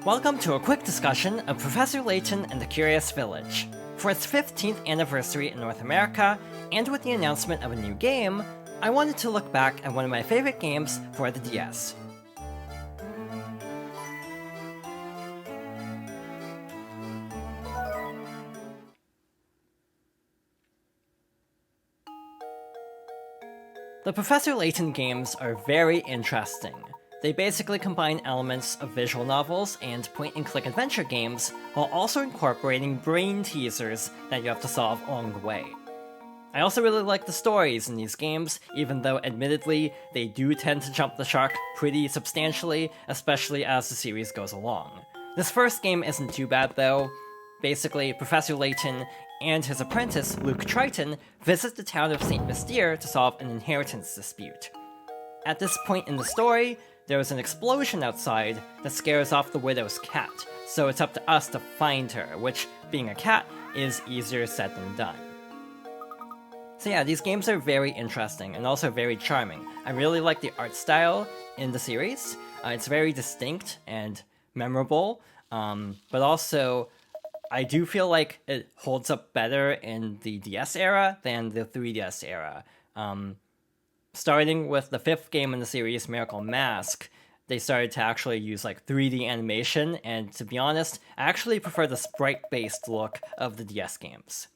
Welcome to a quick discussion of Professor Layton and the Curious Village. For its 15th anniversary in North America, and with the announcement of a new game, I wanted to look back at one of my favorite games for the DS. The Professor Layton games are very interesting. They basically combine elements of visual novels and point-and-click adventure games, while also incorporating brain teasers that you have to solve along the way. I also really like the stories in these games, even though admittedly, they do tend to jump the shark pretty substantially, especially as the series goes along. This first game isn't too bad though. Basically, Professor Layton and his apprentice, Luke Triton, visit the town of St. Mystere to solve an inheritance dispute. At this point in the story, there is an explosion outside that scares off the widow's cat, so it's up to us to find her, which, being a cat, is easier said than done. So yeah, these games are very interesting and also very charming. I really like the art style in the series. It's very distinct and memorable, but also I do feel like it holds up better in the DS era than the 3DS era. Starting with the 5th game in the series, Miracle Mask, they started to actually use like 3D animation, and to be honest, I actually prefer the sprite-based look of the DS games.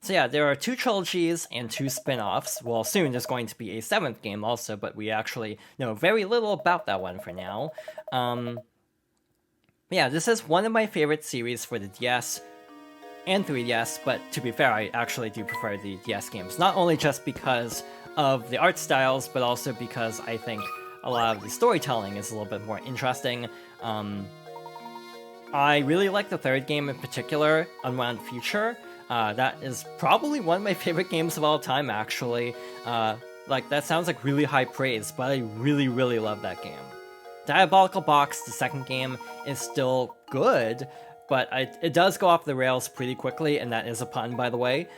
So yeah, there are 2 trilogies and 2 spin-offs. Well, soon there's going to be a 7th game also, but we actually know very little about that one for now. Yeah, this is one of my favorite series for the DS and 3DS, but to be fair, I actually do prefer the DS games. Not only just because of the art styles, but also because I think a lot of the storytelling is a little bit more interesting. I really like the 3rd game in particular, Unwound Future. That is probably one of my favorite games of all time, actually. That sounds like really high praise, but I really, really love that game. Diabolical Box, the 2nd game, is still good, but it does go off the rails pretty quickly, and that is a pun, by the way.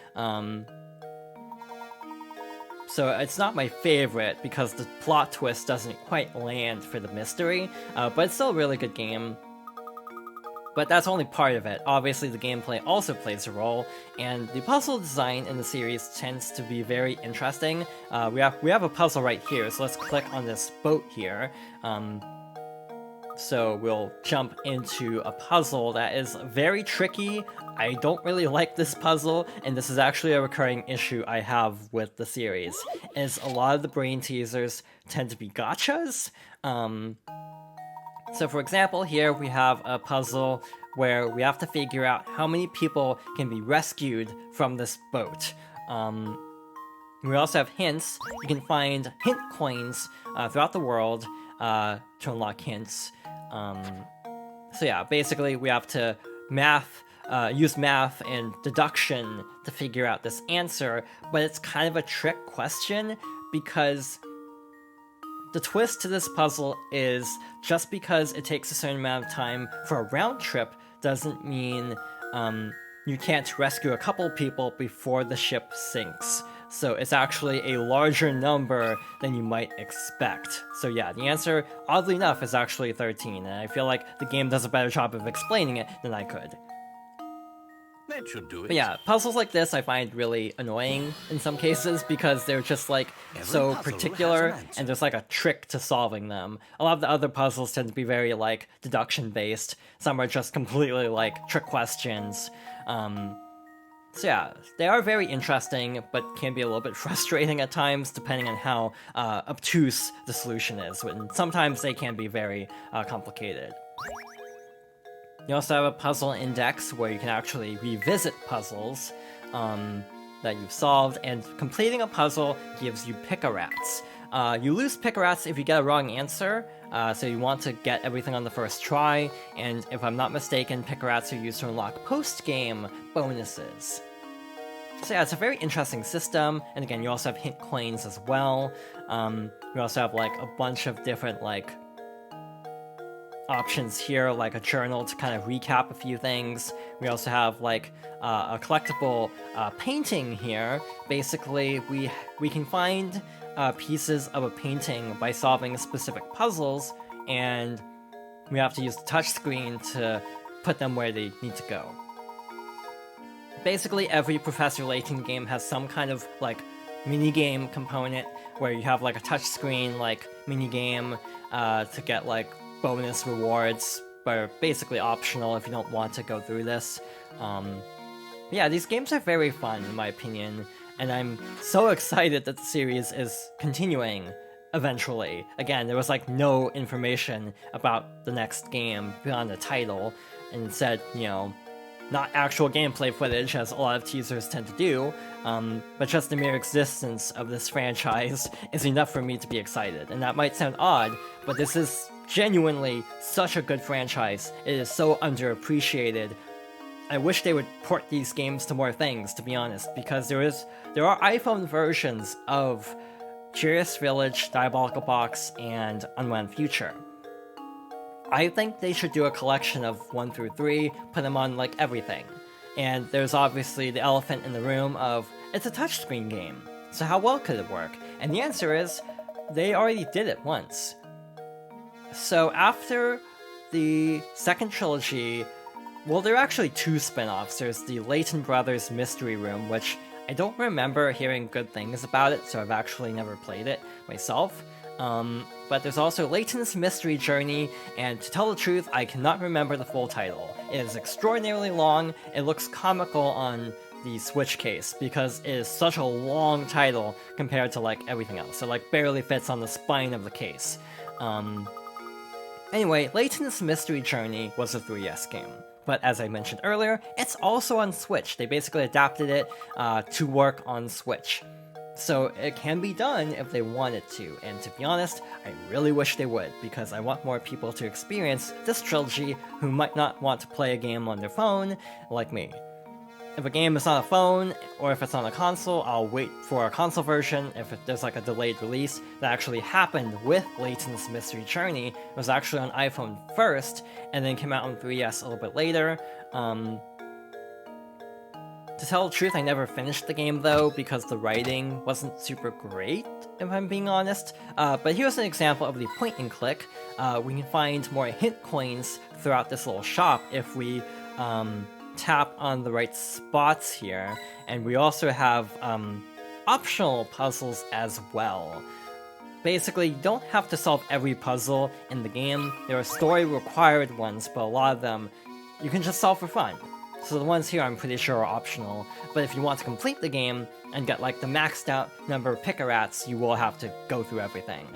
So it's not my favorite because the plot twist doesn't quite land for the mystery, but it's still a really good game. But that's only part of it. Obviously, the gameplay also plays a role, and the puzzle design in the series tends to be very interesting. We have a puzzle right here, so let's click on this boat here. So we'll jump into a puzzle that is very tricky. I don't really like this puzzle, and this is actually a recurring issue I have with the series, is a lot of the brain teasers tend to be gotchas. So for example, here we have a puzzle where we have to figure out how many people can be rescued from this boat. We also have hints. You can find hint coins throughout the world to unlock hints. So yeah, basically we have to use math and deduction to figure out this answer, but it's kind of a trick question because the twist to this puzzle is just because it takes a certain amount of time for a round trip doesn't mean you can't rescue a couple people before the ship sinks. So it's actually a larger number than you might expect. So yeah, the answer, oddly enough, is actually 13, and I feel like the game does a better job of explaining it than I could. That should do it. But yeah, puzzles like this I find really annoying in some cases because they're just like so particular and there's like a trick to solving them. A lot of the other puzzles tend to be very like deduction based. Some are just completely like trick questions. So yeah, they are very interesting, but can be a little bit frustrating at times depending on how obtuse the solution is. And sometimes they can be very complicated. You also have a puzzle index where you can actually revisit puzzles that you've solved, and completing a puzzle gives you pick-a-rats. You lose pick-a-rats if you get a wrong answer, so you want to get everything on the first try, and if I'm not mistaken, pick-a-rats are used to unlock post-game bonuses. So yeah, it's a very interesting system, and again, you also have hint coins as well. You also have like a bunch of different like options here, like a journal to kind of recap a few things. We also have like a collectible painting here. Basically, we can find pieces of a painting by solving specific puzzles, and we have to use the touchscreen to put them where they need to go. Basically, every Professor Layton game has some kind of like mini-game component where you have like a touchscreen like mini-game to get like bonus rewards, but are basically optional if you don't want to go through this. Yeah, these games are very fun in my opinion, and I'm so excited that the series is continuing eventually. Again, there was like no information about the next game beyond the title, and instead, you know, not actual gameplay footage, as a lot of teasers tend to do, but just the mere existence of this franchise is enough for me to be excited. And that might sound odd, but this is genuinely such a good franchise. It is so underappreciated. I wish they would port these games to more things, to be honest, because there are iPhone versions of Curious Village, Diabolical Box, and Unwound Future. I think they should do a collection of 1 through 3, put them on, like, everything. And there's obviously the elephant in the room of, it's a touchscreen game, so how well could it work? And the answer is, they already did it once. So after the second trilogy, well, there are actually 2 spin-offs. There's the Layton Brothers Mystery Room, which I don't remember hearing good things about it, so I've actually never played it myself. But there's also Layton's Mystery Journey, and to tell the truth, I cannot remember the full title. It is extraordinarily long. It looks comical on the Switch case, because it is such a long title compared to, like, everything else. It, like, barely fits on the spine of the case. Anyway, Layton's Mystery Journey was a 3DS game. But as I mentioned earlier, it's also on Switch. They basically adapted it to work on Switch. So it can be done if they wanted to, and to be honest, I really wish they would, because I want more people to experience this trilogy who might not want to play a game on their phone, like me. If a game is on a phone, or if it's on a console, I'll wait for a console version. If there's like a delayed release, that actually happened with Layton's Mystery Journey. It was actually on iPhone first, and then came out on 3DS a little bit later. To tell the truth, I never finished the game though, because the writing wasn't super great, if I'm being honest. But here's an example of the point and click. We can find more hint coins throughout this little shop if we tap on the right spots here. And we also have optional puzzles as well. Basically, you don't have to solve every puzzle in the game. There are story-required ones, but a lot of them you can just solve for fun. So the ones here I'm pretty sure are optional, but if you want to complete the game and get like the maxed out number of pick-a-rats, you will have to go through everything.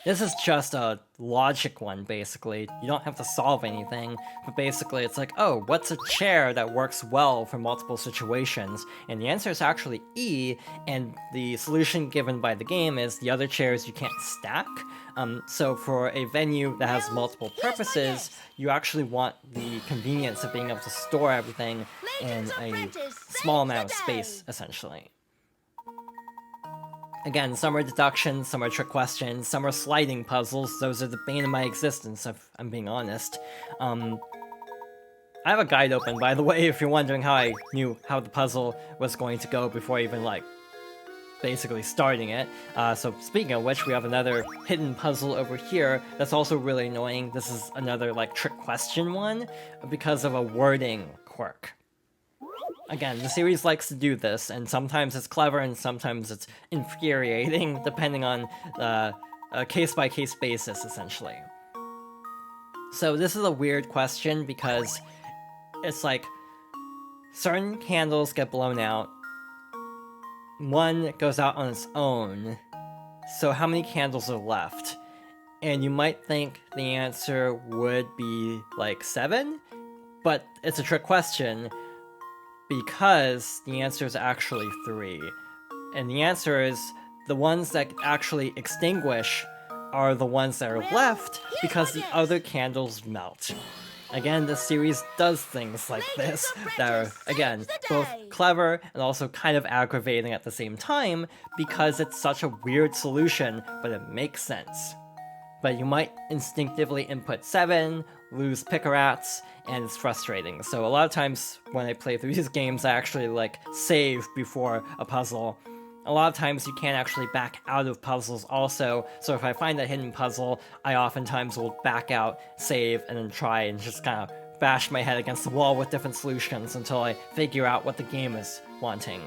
This is just a logic one, basically. You don't have to solve anything, but basically it's like, oh, what's a chair that works well for multiple situations? And the answer is actually E, and the solution given by the game is the other chairs you can't stack. So for a venue that has multiple purposes, you actually want the convenience of being able to store everything in a small amount of space, essentially. Again, some are deductions, some are trick questions, some are sliding puzzles. Those are the bane of my existence, if I'm being honest. I have a guide open, by the way, if you're wondering how I knew how the puzzle was going to go before even, like, basically starting it. So speaking of which, we have another hidden puzzle over here that's also really annoying. This is another, like, trick question one because of a wording quirk. Again, the series likes to do this, and sometimes it's clever and sometimes it's infuriating, depending on a case-by-case basis, essentially. So this is a weird question because it's like, certain candles get blown out, one goes out on its own, so how many candles are left? And you might think the answer would be like 7, but it's a trick question, because the answer is actually 3. And the answer is, the ones that actually extinguish are the ones that are left because the other candles melt. Again, this series does things like this that are, again, both clever and also kind of aggravating at the same time because it's such a weird solution, but it makes sense. But you might instinctively input 7, lose pick-a-rats, and it's frustrating. So a lot of times when I play through these games, I actually like save before a puzzle, A lot of times you can't actually back out of puzzles also, so if I find a hidden puzzle, I oftentimes will back out, save, and then try and just kind of bash my head against the wall with different solutions until I figure out what the game is wanting.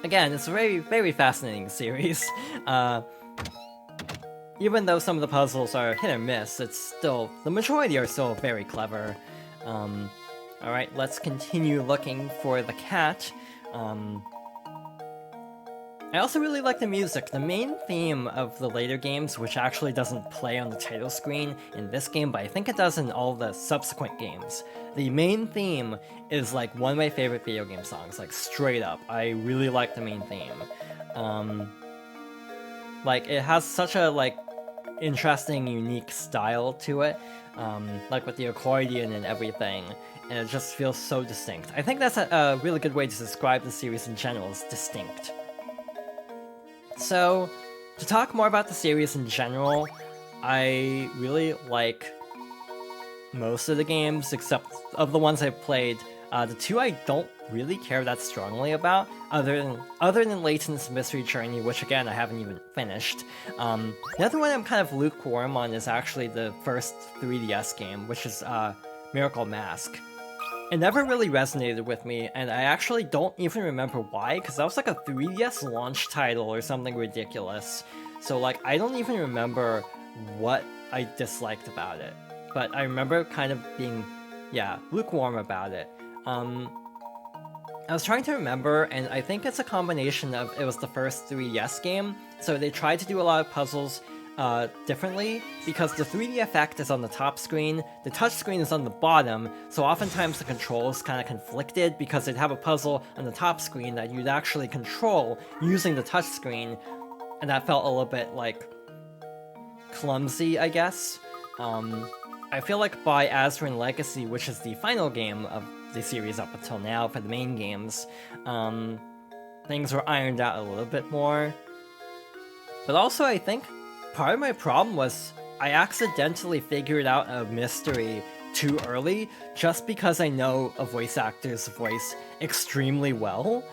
Again, it's a very, very fascinating series. Even though some of the puzzles are hit or miss, the majority are still very clever. Alright, let's continue looking for the cat. I also really like the music. The main theme of the later games, which actually doesn't play on the title screen in this game, but I think it does in all the subsequent games. The main theme is like one of my favorite video game songs, like straight up. I really like the main theme. Like it has such a like interesting, unique style to it, like with the accordion and everything, and it just feels so distinct. I think that's a really good way to describe the series in general, is distinct. So, to talk more about the series in general, I really like most of the games, except of the ones I've played. The two I don't really care that strongly about, other than Layton's Mystery Journey, which again I haven't even finished. The other one I'm kind of lukewarm on is actually the first 3DS game, which is Miracle Mask. It never really resonated with me, and I actually don't even remember why, because that was like a 3DS launch title or something ridiculous. So like, I don't even remember what I disliked about it. But I remember kind of being, yeah, lukewarm about it. I was trying to remember, and I think it's a combination of it was the first 3DS game, so they tried to do a lot of puzzles differently, because the 3D effect is on the top screen, the touch screen is on the bottom, so oftentimes the controls kind of conflicted because they'd have a puzzle on the top screen that you'd actually control using the touch screen, and that felt a little bit like clumsy, I guess. I feel like by Azrin Legacy, which is the final game of the series up until now for the main games, things were ironed out a little bit more. But also, I think part of my problem was I accidentally figured out a mystery too early just because I know a voice actor's voice extremely well.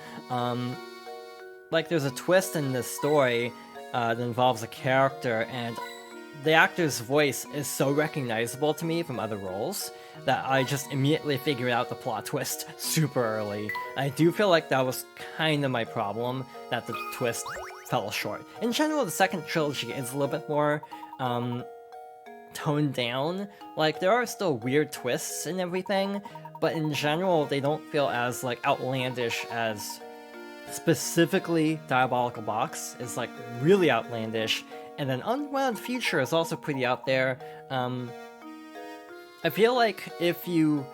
Like, there's a twist in this story that involves a character, and the actor's voice is so recognizable to me from other roles that I just immediately figured out the plot twist super early. I do feel like that was kind of my problem, that the twist fell short. In general, the second trilogy is a little bit more toned down. Like, there are still weird twists and everything, but in general, they don't feel as like outlandish as specifically Diabolical Box is like really outlandish, and then Unwound Future is also pretty out there. I feel like if you're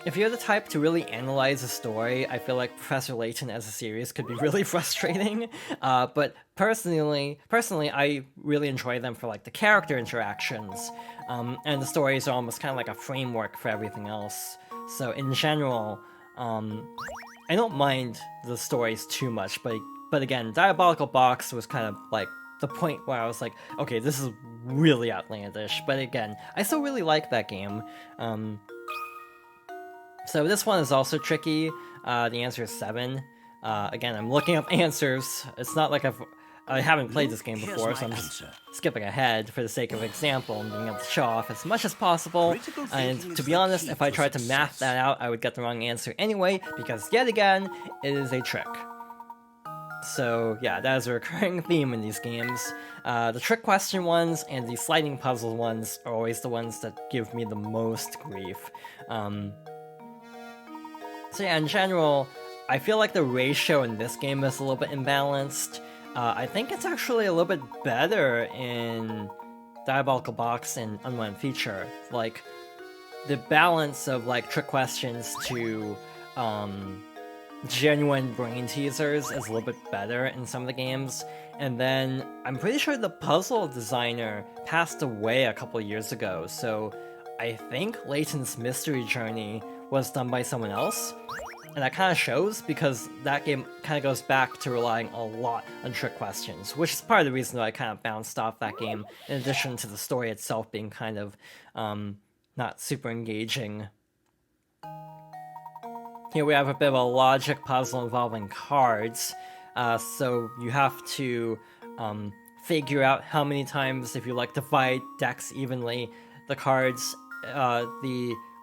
the type to really analyze a story, I feel like Professor Layton as a series could be really frustrating. But personally, I really enjoy them for like the character interactions, and the stories are almost kind of like a framework for everything else. So in general, I don't mind the stories too much, but again, Diabolical Box was kind of like the point where I was like, okay, this is really outlandish, but again, I still really like that game. So this one is also tricky. The answer is 7. Again, I'm looking up answers. It's not like I haven't played this game before, so I'm just skipping ahead for the sake of example and being able to show off as much as possible. And to be honest, if I tried to math that out, I would get the wrong answer anyway, because yet again, it is a trick. So yeah, that is a recurring theme in these games. The trick question ones and the sliding puzzle ones are always the ones that give me the most grief. So yeah, in general, I feel like the ratio in this game is a little bit imbalanced. I think it's actually a little bit better in Diabolical Box and Unwound Future. Like, the balance of like trick questions to genuine brain teasers is a little bit better in some of the games. And then I'm pretty sure the puzzle designer passed away a couple years ago, so I think Layton's Mystery Journey was done by someone else. And that kind of shows, because that game kind of goes back to relying a lot on trick questions, which is part of the reason why I kind of bounced off that game, in addition to the story itself being kind of not super engaging. Here we have a bit of a logic puzzle involving cards. So you have to figure out how many times, if you like divide decks evenly, the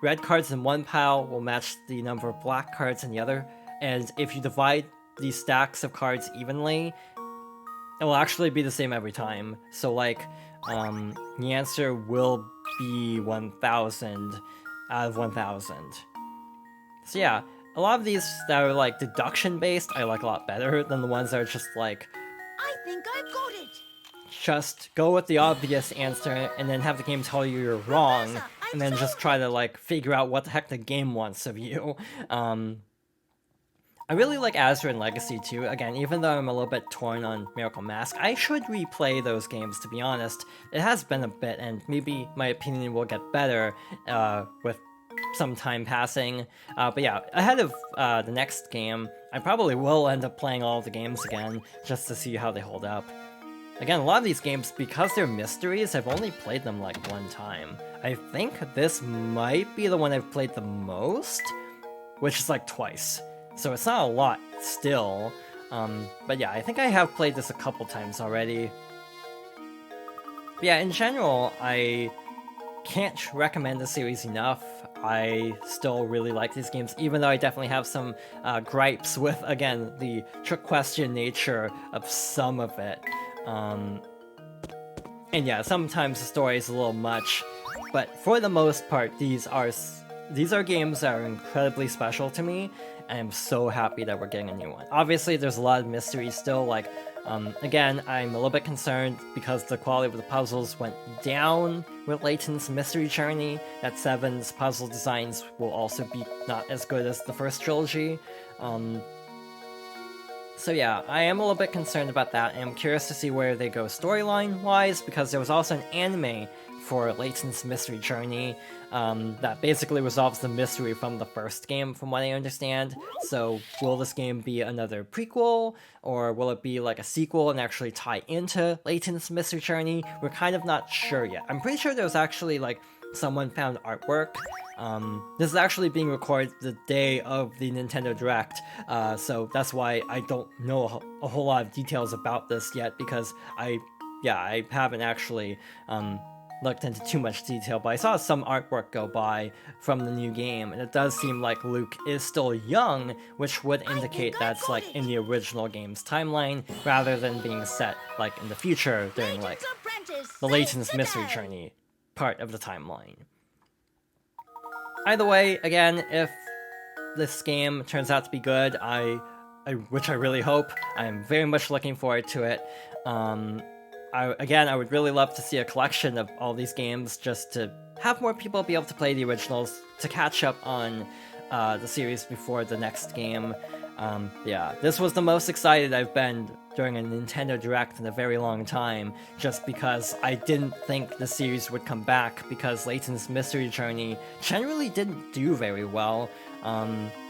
red cards in one pile will match the number of black cards in the other. And if you divide these stacks of cards evenly, it will actually be the same every time. So like, the answer will be 1000 out of 1000. So yeah, a lot of these that are like deduction based, I like a lot better than the ones that are just like, I think I've got it. just go with the obvious answer and then have the game tell you you're wrong, Professor, and then I'm just try to like figure out what the heck the game wants of you. I really like Azure and Legacy too. Again, even though I'm a little bit torn on Miracle Mask, I should replay those games, to be honest. It has been a bit, and maybe my opinion will get better with some time passing. But yeah, ahead of the next game, I probably will end up playing all of the games again, just to see how they hold up. Again, a lot of these games, because they're mysteries, I've only played them like one time. I think this might be the one I've played the most, which is like twice. So it's not a lot still, but yeah, I think I have played this a couple times already. But yeah, in general, I can't recommend the series enough. I still really like these games, even though I definitely have some gripes with, again, the trick question nature of some of it. And yeah, sometimes the story is a little much, but for the most part, these are games that are incredibly special to me, and I'm so happy that we're getting a new one. Obviously, there's a lot of mysteries still, like, again, I'm a little bit concerned because the quality of the puzzles went down with Layton's Mystery Journey, that 7's puzzle designs will also be not as good as the first trilogy. So yeah, I am a little bit concerned about that, and I'm curious to see where they go storyline-wise, because there was also an anime for Layton's Mystery Journey that basically resolves the mystery from the first game, from what I understand. So will this game be another prequel, or will it be like a sequel and actually tie into Layton's Mystery Journey? We're kind of not sure yet. I'm pretty sure there was actually like someone found artwork. This is actually being recorded the day of the Nintendo Direct, so that's why I don't know a whole lot of details about this yet, because I haven't actually looked into too much detail, but I saw some artwork go by from the new game, and it does seem like Luke is still young, which would indicate that's like in the original game's timeline, rather than being set like in the future during like the Layton's Mystery Journey part of the timeline. Either way, again, if this game turns out to be good, which I really hope, I'm very much looking forward to it. I would really love to see a collection of all these games, just to have more people be able to play the originals, to catch up on the series before the next game. Yeah, this was the most excited I've been during a Nintendo Direct in a very long time, just because I didn't think the series would come back, because Layton's Mystery Journey generally didn't do very well.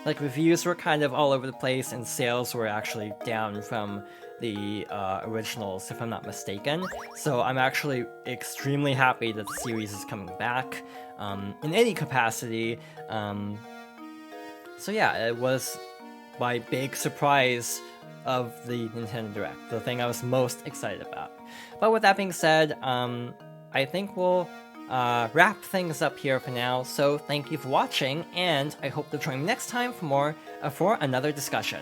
Like, reviews were kind of all over the place, and sales were actually down from the originals, if I'm not mistaken. So I'm actually extremely happy that the series is coming back, in any capacity. So yeah, it was my big surprise of the Nintendo Direct, the thing I was most excited about. But with that being said, I think we'll wrap things up here for now, so thank you for watching, and I hope to join me next time for another discussion.